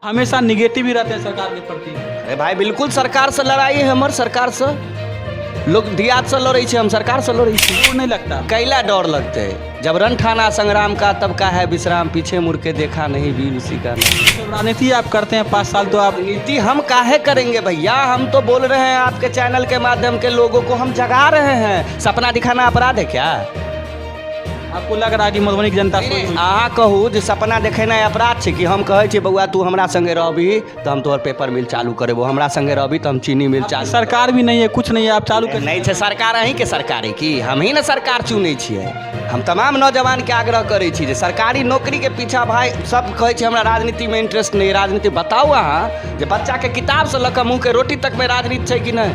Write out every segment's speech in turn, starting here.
हमेशा निगेटिव ही रहते हैं सरकार के प्रति। अरे भाई बिल्कुल सरकार से लड़ाई है हमर, सरकार से लोग दियाद से लड़े छे, हम सरकार से लड़े छी। डर नहीं लगता? कैला डर लगते है जब रण ठाना संग्राम का तब का है विश्राम, पीछे मुड़ के देखा नहीं वीर उसी का नाम। राजनीति आप करते हैं 5 साल, तो आप नीति हम काहे करेंगे भैया, हम तो बोल रहे हैं आपके चैनल के माध्यम के लोगों को हम जगा रहे हैं। सपना दिखाना अपराध है क्या? आपको लग रहा है कि मधुबनी की जनता अहाँ कहू जे सपना देखेना अपराध छै कि हम कहै छी बउआ तू हमरा संगे रहबी तो हम तोहर पेपर मिल चालू करेबो, हमरा संगे रहबी तो हम चीनी मिल चालू। सरकार भी नहीं है, कुछ नहीं है, आप चालू कर नहीं छै सरकार, अहीं के सरकार है कि हम ही ना सरकार चुनै छियै। हम तमाम नौजवान के आग्रह करै छी जे सरकारी नौकरी के पीछा भाई सब कहै छै हमरा राजनीति में इंटरेस्ट नहीं। राजनीति बताओ अहाँ जे बच्चा के किताब से लऽ कऽ मुँह के रोटी तक में राजनीति छै कि नहीं?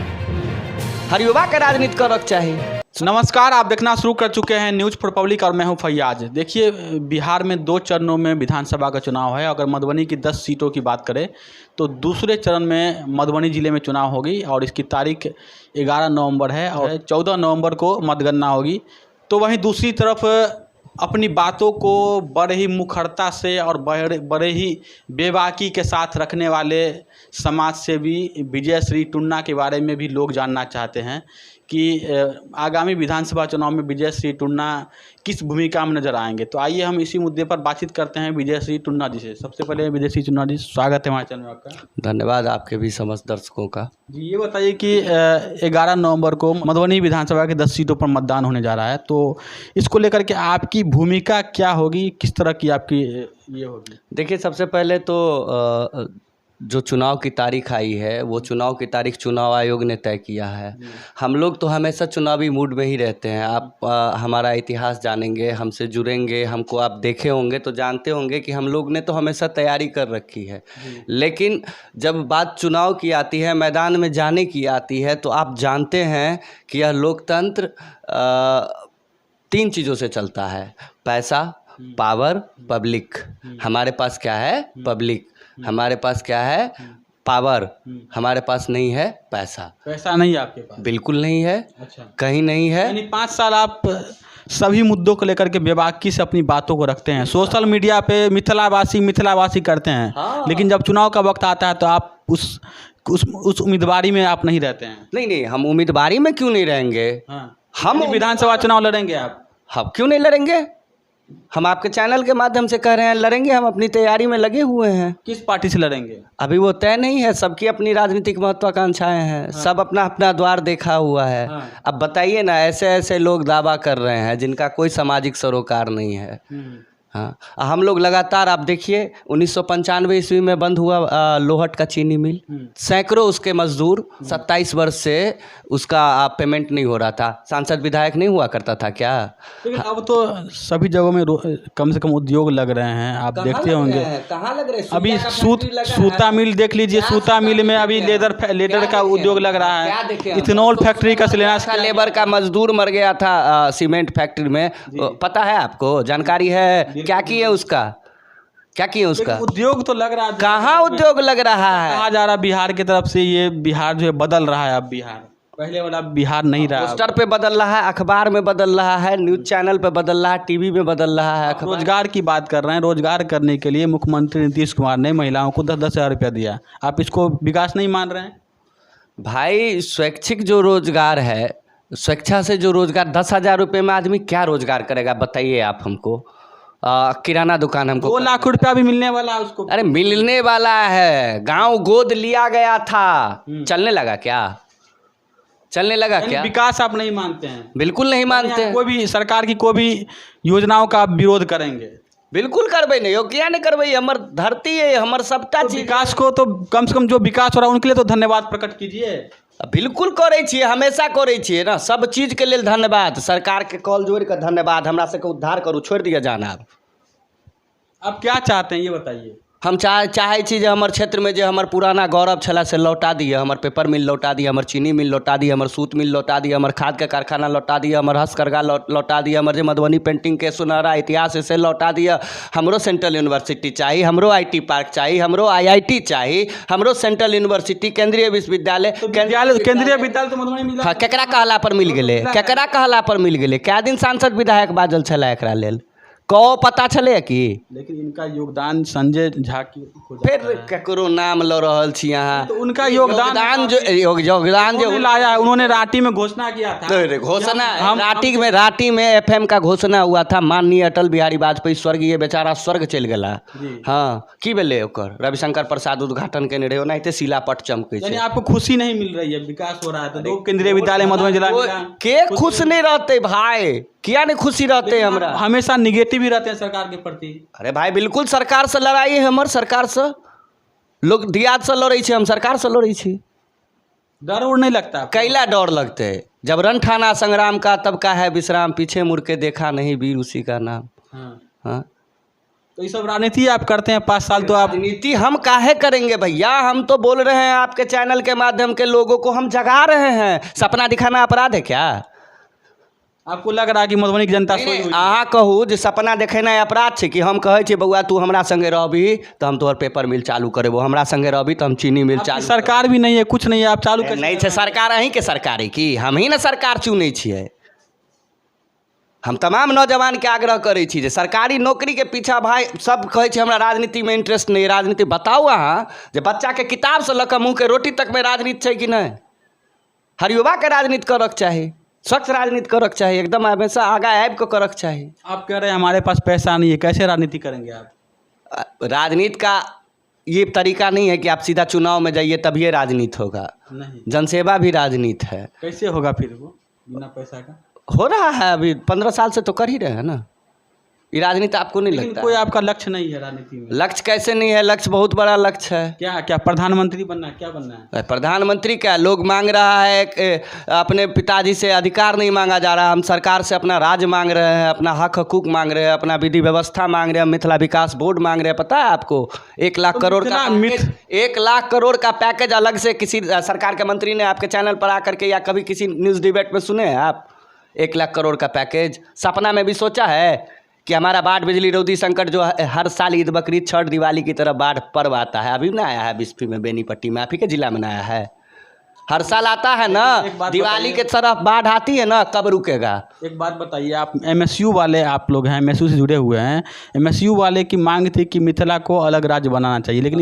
हर युवा के राजनीति करक चाही। नमस्कार, आप देखना शुरू कर चुके हैं न्यूज़ फॉर पब्लिक और मैं हूं फैयाज। देखिए, बिहार में 2 चरणों में विधानसभा का चुनाव है। अगर मधुबनी की 10 सीटों की बात करें तो दूसरे चरण में मधुबनी ज़िले में चुनाव होगी और इसकी तारीख 11 नवंबर है और 14 नवंबर को मतगणना होगी। तो वहीं दूसरी तरफ अपनी बातों को बड़े ही मुखरता से और बड़े ही बेबाकी के साथ रखने वाले समाज सेवी विजयश्री टुन्ना के बारे में भी लोग जानना चाहते हैं कि आगामी विधानसभा चुनाव में विजयश्री टुन्ना किस भूमिका में नजर आएंगे। तो आइए हम इसी मुद्दे पर बातचीत करते हैं विजयश्री टुन्ना जी से। सबसे पहले विजयश्री टुन्ना जी, स्वागत है हमारे चैनल में आपका। धन्यवाद आपके भी समस्त दर्शकों का। जी, ये बताइए कि 11 नवंबर को मधुबनी विधानसभा के 10 सीटों पर मतदान होने जा रहा है, तो इसको लेकर के आपकी भूमिका क्या होगी, किस तरह की आपकी ये होगी? देखिए, सबसे पहले तो जो चुनाव की तारीख आई है वो चुनाव की तारीख चुनाव आयोग ने तय किया है। हम लोग तो हमेशा चुनावी मूड में ही रहते हैं। आप हमारा इतिहास जानेंगे, हमसे जुड़ेंगे, हमको आप देखे होंगे तो जानते होंगे कि हम लोग ने तो हमेशा तैयारी कर रखी है। लेकिन जब बात चुनाव की आती है, मैदान में जाने की आती है, तो आप जानते हैं कि यह लोकतंत्र 3 चीज़ों से चलता है: पैसा, पावर, पब्लिक। हमारे पास क्या है? पब्लिक। हमारे पास क्या है? पावर। हमारे पास नहीं है पैसा। पैसा नहीं है आपके पास? बिल्कुल नहीं है। अच्छा, कहीं नहीं है। यानी 5 साल आप सभी मुद्दों को लेकर के बेबाकी से अपनी बातों को रखते हैं, सोशल मीडिया पे मिथिलावासी करते हैं। हाँ। लेकिन जब चुनाव का वक्त आता है तो आप उस उम्मीदवारी में आप नहीं रहते हैं। नहीं, हम उम्मीदवारी में क्यों नहीं रहेंगे? हाँ। हम विधानसभा चुनाव लड़ेंगे आप? हम क्यों नहीं लड़ेंगे? हम आपके चैनल के माध्यम से कह रहे हैं लड़ेंगे। हम अपनी तैयारी में लगे हुए हैं। किस पार्टी से लड़ेंगे? अभी वो तय नहीं है, सबकी अपनी राजनीतिक महत्वाकांक्षाएं हैं। हाँ। सब अपना अपना द्वार देखा हुआ है। हाँ। अब बताइए ना, ऐसे लोग दावा कर रहे हैं जिनका कोई सामाजिक सरोकार नहीं है। हाँ, हम लोग लगातार, आप देखिए 1995 ईस्वी में बंद हुआ लोहट का चीनी मिल। सैकड़ों उसके मजदूर 27 वर्ष से उसका पेमेंट नहीं हो रहा था। सांसद विधायक नहीं हुआ करता था क्या? लेकिन अब तो सभी जगहों में कम से कम उद्योग लग रहे हैं, आप देखते होंगे। कहाँ लग रहे हैं? अभी सूता मिल देख लीजिए, सूता मिल में अभी लेदर का उद्योग लग रहा है। इथेनॉल फैक्ट्री का शिलान्यास, लेबर का मजदूर मर गया था सीमेंट फैक्ट्री में, पता है आपको? जानकारी है? क्या किए उसका? क्या किए उसका? उद्योग तो लग रहा है। कहाँ उद्योग लग रहा है? कहा जा रहा बिहार की तरफ से, ये बिहार जो है बदल रहा है। अब बिहार पहले वाला बिहार नहीं रहा। पोस्टर पे बदल रहा है, अखबार में बदल रहा है, न्यूज चैनल पे बदल रहा है, टीवी में बदल रहा है। रोजगार की बात कर रहे हैं। रोजगार करने के लिए मुख्यमंत्री नीतीश कुमार ने महिलाओं को 10-10 हज़ार रुपया दिया। आप इसको विकास नहीं मान रहे हैं? भाई, स्वैच्छिक जो रोजगार है, स्वेच्छा से जो रोजगार, 10,000 रुपये में आदमी क्या रोजगार करेगा बताइए आप हमको? किराना दुकान हमको 2 लाख रुपया भी मिलने वाला है उसको। अरे मिलने वाला है। गांव गोद लिया गया था, चलने लगा क्या? चलने लगा क्या? विकास आप नहीं मानते हैं? बिल्कुल नहीं मानते। कोई भी सरकार की कोई भी योजनाओं का आप विरोध करेंगे? बिल्कुल करबे नहीं, क्या नहीं करबे? हमर धरती है, हमर सबटा चीज। विकास को तो कम से कम जो विकास हो रहा है उनके लिए तो धन्यवाद प्रकट कीजिए। बिल्कुल करे छिए, हमेशा करे छिए ना। सब चीज के लिए धन्यवाद। सरकार के कॉल जोड़ कर धन्यवाद। हमरा से उद्धार करू, छोड़ दिया जाना। आप क्या चाहते हैं ये बताइए? हम चाहे छी जे हमर क्षेत्र में जे हमर पुराना गौरव छला से लौटा दिए। हमर पेपर मिल लौटा दिए, हमर चीनी मिल लौटा दिए, हमर सूत मिल लौटा दिए, हमर खाद के कारखाना लौटा दिए, हमर हस्तकरघा लौटा दिए, हमर जे मधुबनी पेंटिंग के सुनहरा इतिहास से लौटा दिए। हमरो सेंट्रल यूनिवर्सिटी चाहिए, हमरो IT पार्क चाहिए, हमरो IIT चाहिए, हमरो सेंट्रल यूनिवर्सिटी, केंद्रीय विश्वविद्यालय। केंद्रीय विद्यालय तो मधुबनी मिला। हाँ, केकरा कहला पर मिल गेले? केकरा कहला पर मिल गेले? क्या दिन सांसद विधायक बाजल छला एकरा लेल? कहो पता चले कि लेकिन इनका योगदान संजय झा की हो जाता फिर है। केकरो नाम लो रहल छी यहाँ तो उनका योगदान योगदान जो उन्होंने लाया है, उन्होंने रांची में घोषणा किया था। अरे घोषणा हम रांची में एफएम का घोषणा हुआ था। माननीय अटल बिहारी वाजपेयी स्वर्गीय बेचारा स्वर्ग चल गला। जी। हाँ की भेले ओकर रविशंकर प्रसाद उद्घाटन केने रहे ओनाहिते शिलापट चमकै यानी छै। आपको खुशी नहीं मिल रही है, विकास हो रहा है तो दो केंद्रीय विद्यालय मधुबनी जिला वो- में के खुश नहीं रहते भाई, किया नहीं खुशी रहते हमरा। हमेशा निगेटिव ही रहते हैं सरकार के प्रति। अरे भाई बिल्कुल सरकार से लड़ाई है हमर, सरकार से लोग दियाद से लड़ै छै, हम सरकार से लड़ै छी। डर उड़ नहीं लगता आपको? कैला डर लगते जब रण ठाना संग्राम का तब का है विश्राम, पीछे मुड़ के देखा नहीं वीर उसी का नाम। हाँ। हाँ तो ये सब राजनीति आप करते हैं 5 साल तो आप। राजनीति हम काहे करेंगे भैया, हम तो बोल रहे हैं आपके चैनल के माध्यम के लोगों को हम जगा रहे हैं। सपना दिखाना अपराध है क्या? आपको लग रहा है कि मधुबनी की जनता सोई हुई है? अहाँ कहू जे सपना देखेनाइ अपराध छै कि हम कहै छियै बौआ तू हमरा संगे रहबी तो हम तोहर पेपर मिल चालू करेबो, हमरा संगे रहबी तो हम चीनी मिल आपकी चालू सरकार भी नहीं है, कुछ नहीं है, आप चालू कैसे नहीं छै सरकार। अहीं के सरकार है कि हम ही ने सरकार चुनै छियै। हम तमाम नौजवान के आग्रह करै छी जे सरकारी नौकरी के पीछा भाई सब कहै छै हमरा राजनीति में इंटरेस्ट नहीं है। राजनीति बताओ अहाँ जे बच्चा के किताब से लऽ कऽ मुँह के रोटी तक में राजनीति छै कि नहीं? हर युवा के राजनीति करक चाही, स्वच्छ राजनीति करक चाही, एकदम हमेशा आगा आबि कऽ करक चाही। आप कह रहे हैं हमारे पास पैसा नहीं है, कैसे राजनीति करेंगे आप? राजनीति का ये तरीका नहीं है कि आप सीधा चुनाव में जाइए तभी राजनीति होगा। नहीं, जनसेवा भी राजनीति है। कैसे होगा फिर वो बिना पैसा का? हो रहा है अभी 15 साल से तो कर ही रहे हैं ना। ये राजनीति आपको नहीं लेकिन लगता कोई है? आपका लक्ष्य नहीं है राजनीति में? लक्ष्य कैसे नहीं है, लक्ष्य बहुत बड़ा लक्ष्य है। क्या क्या प्रधानमंत्री बनना है, क्या बनना है? प्रधानमंत्री क्या लोग मांग रहा है अपने पिताजी से अधिकार नहीं मांगा जा रहा। हम सरकार से अपना राज मांग रहे हैं, अपना हक हकूक मांग रहे हैं, अपना विधि व्यवस्था मांग रहे हैं, मिथिला विकास बोर्ड मांग रहे हैं। पता है आपको 1 लाख करोड़ का पैकेज, 1 लाख करोड़ का पैकेज अलग से किसी सरकार के मंत्री ने आपके चैनल पर आकर के या कभी किसी न्यूज़ डिबेट में सुने हैं आप? 1 लाख करोड़ का पैकेज सपना में भी सोचा है कि हमारा बाढ़ बिजली रौदी संकट जो हर साल ईद बकरीद छठ दिवाली की तरह बाढ़ पर्व आता है, अभी ना आया है बिस्फी में बेनीपट्टी में, आप ही के जिला में ना आया है? हर साल आता है ना, दिवाली के तरफ बाढ़ आती है ना, कब रुकेगा? एक बात बताइए, आप एमएसयू वाले आप लोग हैं, एमएसयू से जुड़े हुए हैं। एमएसयू वाले की मांग थी कि मिथिला को अलग राज्य बनाना चाहिए, लेकिन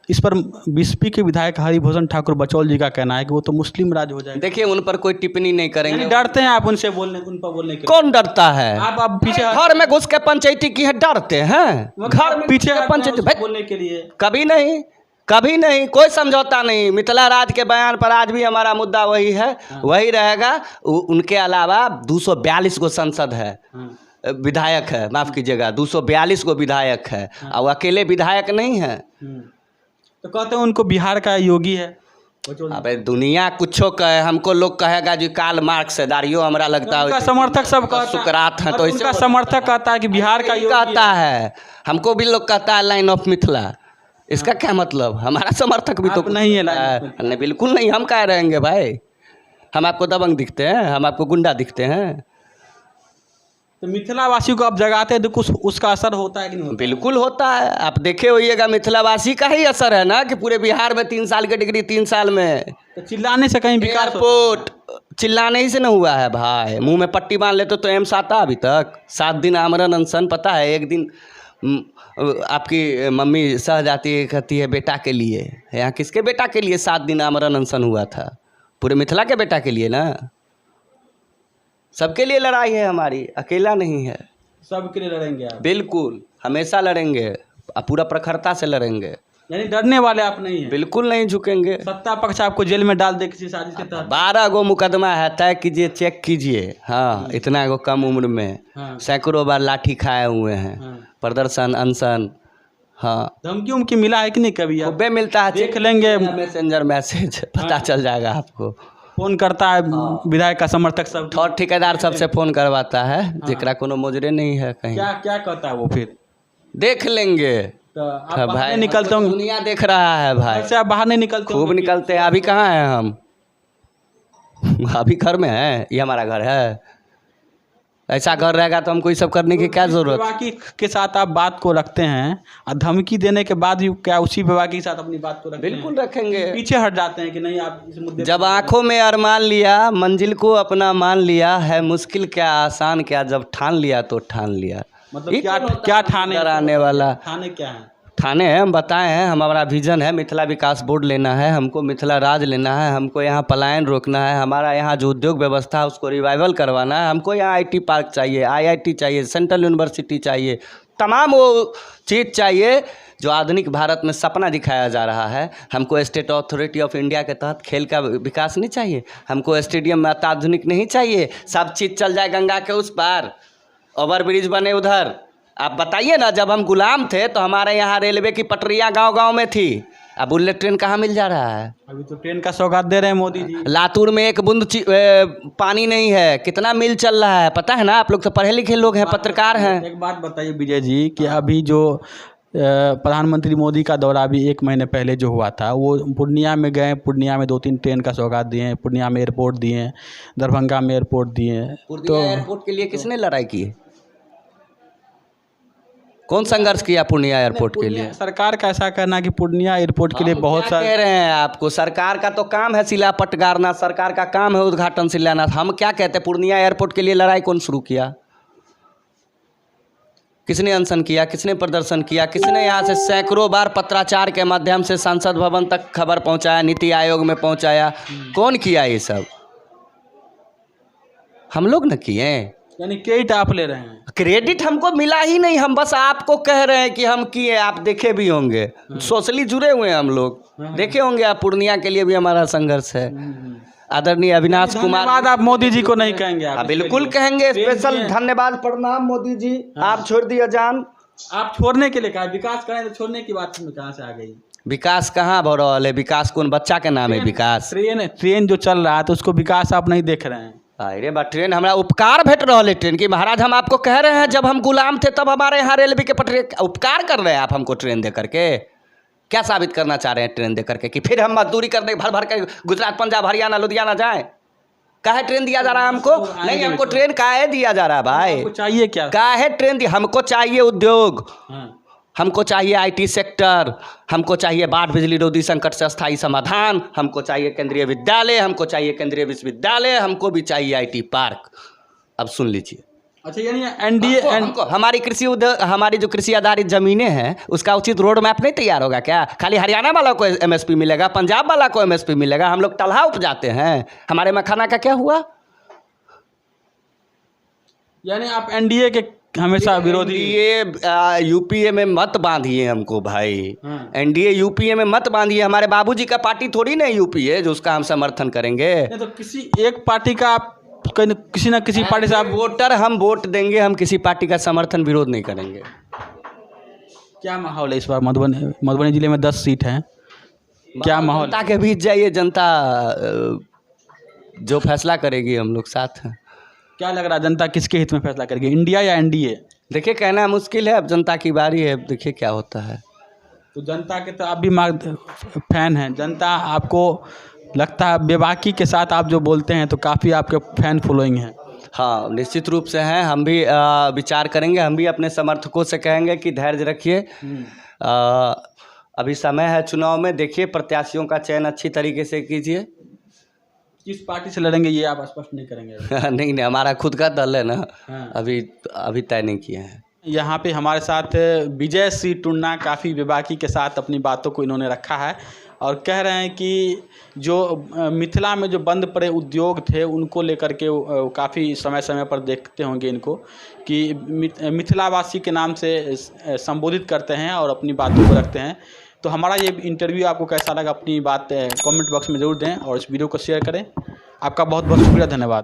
इस पर बिस्फी के विधायक हरिभूषण ठाकुर बचौल जी का कहना है कि वो तो मुस्लिम राज्य हो जाएगा। देखिए उन पर कोई टिप्पणी नहीं करेंगे। यानी डरते हैं आप उनसे बोलने, उन पर बोलने के? कौन डरता है? आप पीछे घर में घुस के पंचायती की है, डरते हैं? घर में पीछे पंचायती बोलने के लिए कभी नहीं, कभी नहीं, कोई समझौता नहीं। मिथिला राज के बयान पर आज भी हमारा मुद्दा वही है, वही रहेगा। उनके अलावा 242 गो संसद है, विधायक है, माफ़ कीजिएगा 242 गो विधायक है, और अकेले विधायक नहीं है। तो कहते हैं उनको बिहार का योगी है। अबे दुनिया कुछो कहे, हमको लोग कहेगा जी कार्ल मार्क्स है, दाढ़ियो हमरा लगता है उनका समर्थक सब कहता है, सुकरात है, तो उनका समर्थक कहता है कि बिहार का योगी कहता है। हमको भी लोग कहता है लाइन ऑफ मिथिला, इसका क्या मतलब? हमारा समर्थक भी तो आप नहीं है नहीं, बिल्कुल नहीं। हम कह रहेंगे भाई, हम आपको दबंग दिखते हैं, हम आपको गुंडा दिखते हैं? तो मिथिलावासियों को आप जगाते हैं तो कुछ उसका असर होता है कि नहीं होता? बिल्कुल होता है। आप देखे होइएगा मिथिलावासी का ही असर है ना कि पूरे बिहार में 3 साल की डिग्री 3 साल में। तो चिल्लाने से कहीं विकास एयरपोर्ट चिल्लाने ही से न हुआ है भाई, मुंह में पट्टी बांध लेते तो एम्स आता अभी तक। 7 दिन आमरण अनशन, पता है एक दिन आपकी मम्मी सह जाती है, कहती है बेटा के लिए। यहाँ किसके बेटा के लिए 7 दिन आमरण अनशन हुआ था? पूरे मिथिला के बेटा के लिए ना। सबके लिए लड़ाई है हमारी, अकेला नहीं है। सबके लिए लड़ेंगे आप? बिल्कुल, हमेशा लड़ेंगे, पूरा प्रखरता से लड़ेंगे। यानी डरने वाले आप नहीं हैं? बिल्कुल नहीं झुकेंगे। सत्ता पक्ष आपको जेल में डाल दे किसी साजिश के तहत? 12 गो मुकदमा है, तय कीजिए, चेक कीजिए। हाँ, इतना गो कम उम्र में सैकड़ों बार लाठी खाए हुए हैं, प्रदर्शन अनशन। हाँ, धमकी उमकी मिला है कि नहीं कभी? खूबे मिलता है, देख लेंगे मैसेंजर मैसेज, पता चल जाएगा आपको। फोन करता है विधायक का समर्थक सब, और ठेकेदार सबसे फोन करवाता है, जेकरा कोनो मोजरे नहीं है कहीं। क्या क्या कहता है वो? फिर देख लेंगे। तो आप भाई बाहर निकलते होंगे, दुनिया देख रहा है भाई। ऐसे आप बाहर नहीं निकलते? खूब निकलते हैं। अभी कहाँ हैं हम? अभी घर में है, ये हमारा घर है। ऐसा घर रहेगा तो हमको ये सब करने की क्या जरूरत? बाकी के साथ आप बात को रखते हैं और धमकी देने के बाद भी क्या उसी बाकी के साथ अपनी बात को रखते हैं? बिल्कुल रखेंगे। पीछे हट जाते हैं कि नहीं आप इस मुद्दे? जब आंखों में अरमान लिया, मंजिल को अपना मान लिया, है मुश्किल क्या आसान क्या, जब ठान लिया तो ठान लिया। मतलब क्या ठाने आने वाला ठाने क्या है? थाने हैं, हम बताए हैं, हमारा विजन है मिथिला विकास बोर्ड लेना है, हमको मिथिला राज लेना है, हमको यहाँ पलायन रोकना है, हमारा यहाँ जो उद्योग व्यवस्था है उसको रिवाइवल करवाना है, हमको यहाँ आईटी पार्क चाहिए, आईआईटी चाहिए, सेंट्रल यूनिवर्सिटी चाहिए, तमाम वो चीज़ चाहिए जो आधुनिक भारत में सपना दिखाया जा रहा है। हमको स्टेट अथॉरिटी ऑफ इंडिया के तहत खेल का विकास नहीं चाहिए, हमको स्टेडियम अत्याधुनिक नहीं चाहिए, सब चीज़ चल जाए गंगा के उस पार, ओवर ब्रिज बने उधर। आप बताइए ना, जब हम गुलाम थे तो हमारे यहाँ रेलवे की पटरियाँ गांव-गांव में थी, अब बुलेट ट्रेन कहाँ मिल जा रहा है? अभी तो ट्रेन का सौगात दे रहे हैं मोदी जी। लातूर में एक बूंद पानी नहीं है, कितना मिल चल रहा है पता है ना? आप लोग तो पढ़े लिखे लोग हैं, पत्रकार हैं। एक बात बताइए विजय जी कि अभी जो प्रधानमंत्री मोदी का दौरा अभी 1 महीने पहले जो हुआ था, वो पूर्णिया में गए, पूर्णिया में 2-3 ट्रेन का सौगात दिए हैं, पूर्णिया में एयरपोर्ट दिए हैं, दरभंगा में एयरपोर्ट दिए हैं। पूर्णिया एयरपोर्ट के लिए किसने लड़ाई की है? कौन संघर्ष किया पूर्णिया एयरपोर्ट के लिए? सरकार का ऐसा कहना है कि पूर्णिया एयरपोर्ट के लिए बहुत क्या कह रहे हैं आपको? सरकार का तो काम है शिलापट गाड़ना, सरकार का काम है उद्घाटन शिलान्यास। हम क्या कहते हैं, पूर्णिया एयरपोर्ट के लिए लड़ाई कौन शुरू किया? किसने अनशन किया, किसने प्रदर्शन किया, किसने यहाँ से सैकड़ों बार पत्राचार के माध्यम से संसद भवन तक खबर पहुँचाया, नीति आयोग में पहुँचाया? कौन किया ये सब? हम लोग न किए। यानी क्रेडिट आप ले रहे हैं? क्रेडिट हमको मिला ही नहीं, हम बस आपको कह रहे हैं कि हम किए, आप देखे भी होंगे, सोशली जुड़े हुए हैं हम लोग, देखे होंगे आप। पूर्णिया के लिए भी हमारा संघर्ष है। आदरणीय अविनाश कुमार, धन्यवाद। आप मोदी जी को नहीं कहेंगे? आप बिल्कुल कहेंगे, स्पेशल धन्यवाद, प्रणाम मोदी जी, आप छोड़ दिए जान। आप छोड़ने के लिए कहा, विकास करें तो छोड़ने की बात कहाँ से आ गई? विकास कहाँ हो रहा है? विकास कौन बच्चा के नाम है विकास? ट्रेन जो चल रहा है तो उसको विकास आप नहीं देख रहे हैं? अरे बा ट्रेन हमारा उपकार भेट रहा है ट्रेन की। महाराज हम आपको कह रहे हैं, जब हम गुलाम थे तब हमारे यहाँ रेलवे के पटरी, उपकार कर रहे हैं आप हमको ट्रेन दे करके। क्या साबित करना चाह रहे हैं ट्रेन दे करके? कि फिर हम मजदूरी करने भर भर के गुजरात, पंजाब, हरियाणा, लुधियाना जाए? काहे ट्रेन दिया जा रहा है हमको? नहीं, हमको ट्रेन काहे दिया जा रहा है भाई? आपको चाहिए क्या? काहे ट्रेन दिया? हमको चाहिए उद्योग, हमको चाहिए आईटी सेक्टर, हमको चाहिए बाढ़ बिजली रोधी संकट से अस्थायी समाधान, हमको चाहिए केंद्रीय विद्यालय, हमको चाहिए केंद्रीय विश्वविद्यालय, हमको भी चाहिए आईटी पार्क। अब सुन लीजिए। अच्छा, यानी एनडीए हमारी कृषि उद्योग, हमारी जो कृषि आधारित जमीनें हैं उसका उचित रोड मैप नहीं तैयार होगा क्या? खाली हरियाणा वाला को एमएसपी मिलेगा, पंजाब वाला को एमएसपी मिलेगा? हम लोग तलहा उपजाते हैं, हमारे मखाना का क्या हुआ? यानी आप एनडीए के हमेशा विरोधी? एनडीए यूपीए में मत बांधिए हमको भाई, एनडीए यूपीए में मत बांधिए। हमारे बाबूजी का पार्टी थोड़ी ना यूपीए जो उसका हम समर्थन करेंगे। तो किसी एक पार्टी का आप किसी न किसी पार्टी से आप वोटर, हम वोट देंगे, हम किसी पार्टी का समर्थन विरोध नहीं करेंगे। क्या माहौल है इस बार? मधुबनी जिले में 10 सीट हैं, क्या माहौल? जनता के बीच जाइए, जनता जो फैसला करेगी हम लोग साथ हैं। क्या लग रहा है जनता किसके हित में फैसला करेगी, इंडिया या एनडीए? देखिए कहना मुश्किल है, अब जनता की बारी है, देखिए क्या होता है। तो जनता के तो आप भी फैन हैं, जनता आपको लगता है बेबाकी के साथ आप जो बोलते हैं तो काफ़ी आपके फैन फॉलोइंग हैं? हाँ निश्चित रूप से हैं, हम भी विचार करेंगे, हम भी अपने समर्थकों से कहेंगे कि धैर्य रखिए। अभी समय है चुनाव में, देखिए प्रत्याशियों का चयन अच्छी तरीके से कीजिए। किस पार्टी से लड़ेंगे ये आप स्पष्ट नहीं करेंगे? नहीं, हमारा खुद का दल है ना, अभी तय नहीं किए हैं। यहाँ पे हमारे साथ विजय सिंह टुन्ना काफ़ी बेबाकी के साथ अपनी बातों को इन्होंने रखा है और कह रहे हैं कि जो मिथिला में जो बंद पड़े उद्योग थे उनको लेकर के काफ़ी समय समय पर देखते होंगे इनको कि मिथिलावासी के नाम से संबोधित करते हैं और अपनी बातों को रखते हैं। तो हमारा ये इंटरव्यू आपको कैसा लगा, अपनी बात कमेंट बॉक्स में ज़रूर दें और इस वीडियो को शेयर करें। आपका बहुत बहुत शुक्रिया, धन्यवाद।